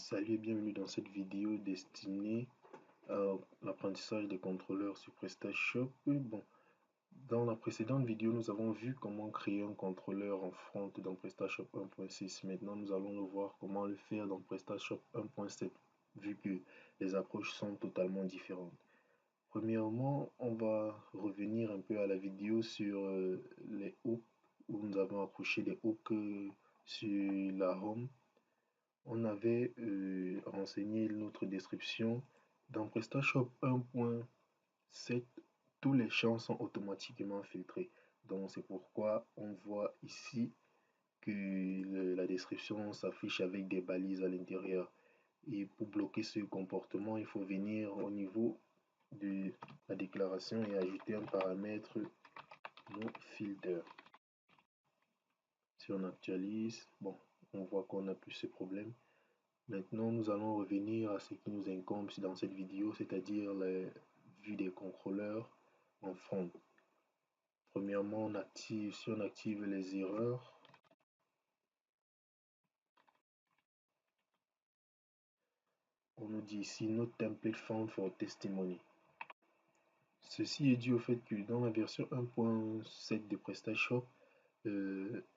Salut et bienvenue dans cette vidéo destinée à l'apprentissage des contrôleurs sur PrestaShop. Bon, dans la précédente vidéo, nous avons vu comment créer un contrôleur en front dans PrestaShop 1.6. Maintenant, nous allons voir comment le faire dans PrestaShop 1.7, vu que les approches sont totalement différentes. Premièrement, on va revenir un peu à la vidéo sur les hooks, où nous avons accroché les hooks sur la home. On avait renseigné notre description. Dans PrestaShop 1.7, tous les champs sont automatiquement filtrés. Donc c'est pourquoi on voit ici que la description s'affiche avec des balises à l'intérieur. Et pour bloquer ce comportement, il faut venir au niveau de la déclaration et ajouter un paramètre noFilter. Si on actualise, bon, on voit qu'on n'a plus ce problème. Maintenant, nous allons revenir à ce qui nous incombe dans cette vidéo, c'est-à-dire la vue des contrôleurs en front. Premièrement, si on active les erreurs, on nous dit ici No template found for testimony. Ceci est dû au fait que dans la version 1.7 de PrestaShop,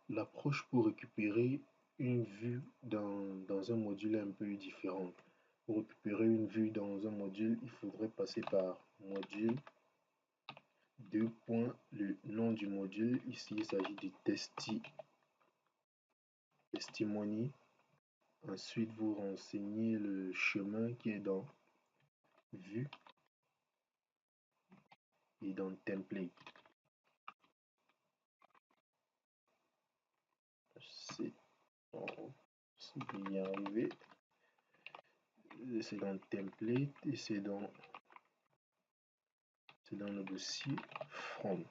l'approche pour récupérer une vue dans un module est un peu différente. Pour récupérer une vue dans un module, il faudrait passer par module, le nom du module. Ici, il s'agit de testimony. Ensuite, vous renseignez le chemin qui est dans vue et dans template. C'est y arriver. C'est dans template et c'est dans le dossier front.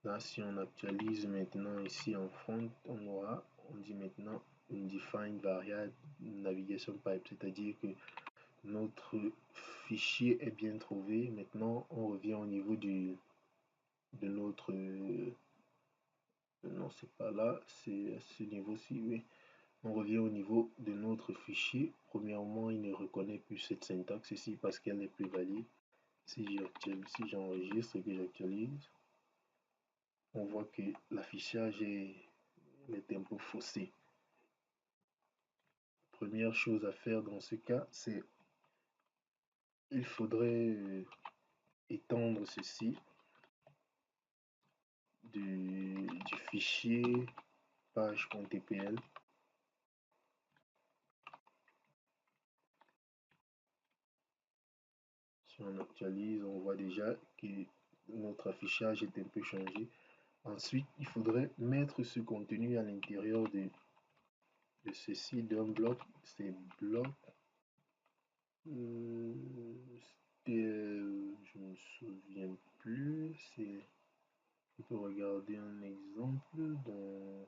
Là, si on actualise maintenant ici en front, on dit maintenant define variable navigation pipe, c'est-à-dire que notre fichier est bien trouvé. Maintenant, on revient au niveau de notre non, c'est pas là, c'est à ce niveau-ci, oui. On revient au niveau de notre fichier. Premièrement, il ne reconnaît plus cette syntaxe ici parce qu'elle n'est plus valide. Si j'enregistre et que j'actualise, on voit que l'affichage est un peu faussé. Première chose à faire dans ce cas, c'est il faudrait étendre ceci du fichier page.tpl. Si on actualise, on voit déjà que notre affichage est un peu changé. Ensuite, il faudrait mettre ce contenu à l'intérieur de ceci, d'un bloc. C'est bloc. Je ne me souviens plus. On peut regarder un exemple dans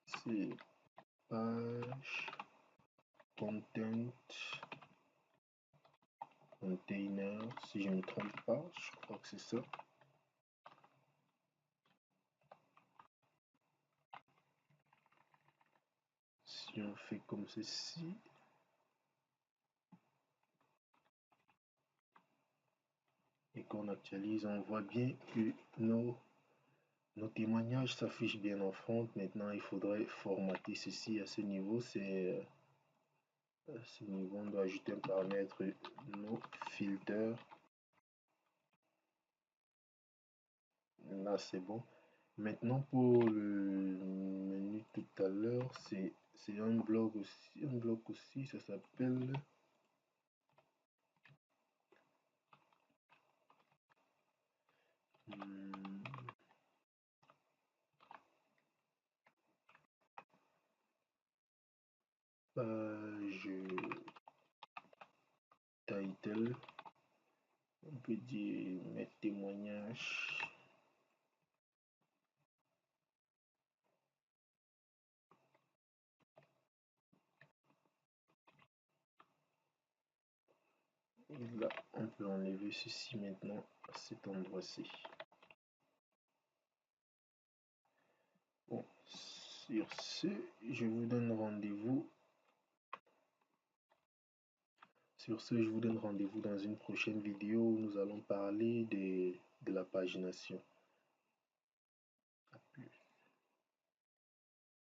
c'est page content container, si je ne me trompe pas, je crois que c'est ça. Si on fait comme ceci, et qu'on actualise, on voit bien que nos témoignages s'affichent bien en front. Maintenant, il faudrait formater ceci à ce niveau. C'est à ce niveau, on doit ajouter un paramètre noFilter. Là, c'est bon. Maintenant, pour le menu tout à l'heure, c'est un bloc aussi, ça s'appelle page title. On peut dire mes témoignages. Et là, on peut enlever ceci maintenant à cet endroit-ci. Bon, sur ce, je vous donne rendez-vous. Sur ce, je vous donne rendez-vous dans une prochaine vidéo où nous allons parler de la pagination.